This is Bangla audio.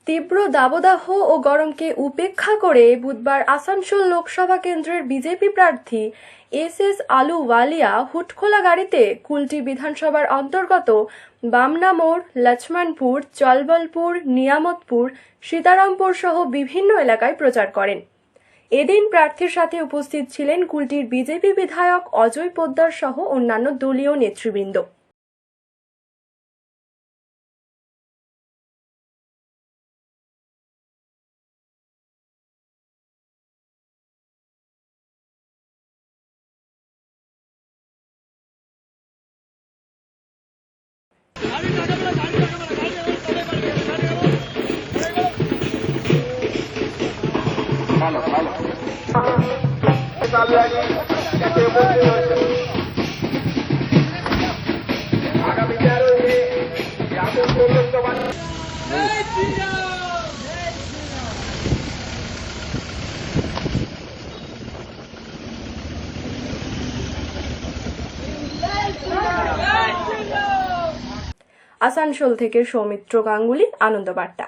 তীব্র দাবদাহ ও গরমকে উপেক্ষা করে বুধবার আসানসোল লোকসভা কেন্দ্রের বিজেপি প্রার্থী এস আলুওয়ালিয়া হুটখোলা গাড়িতে কুলটি বিধানসভার অন্তর্গত বামনা মোড়, লক্ষ্মণপুর, চলবলপুর, নিয়ামতপুর, সীতারামপুর সহ বিভিন্ন এলাকায় প্রচার করেন। এদিন প্রার্থীর সাথে উপস্থিত ছিলেন কুলটির বিজেপি বিধায়ক অজয় পোদ্দার সহ অন্যান্য দলীয় নেতৃবৃন্দ। আসানসোল থেকে সৌমিত্র গাঙ্গুলি, আনন্দবার্তা।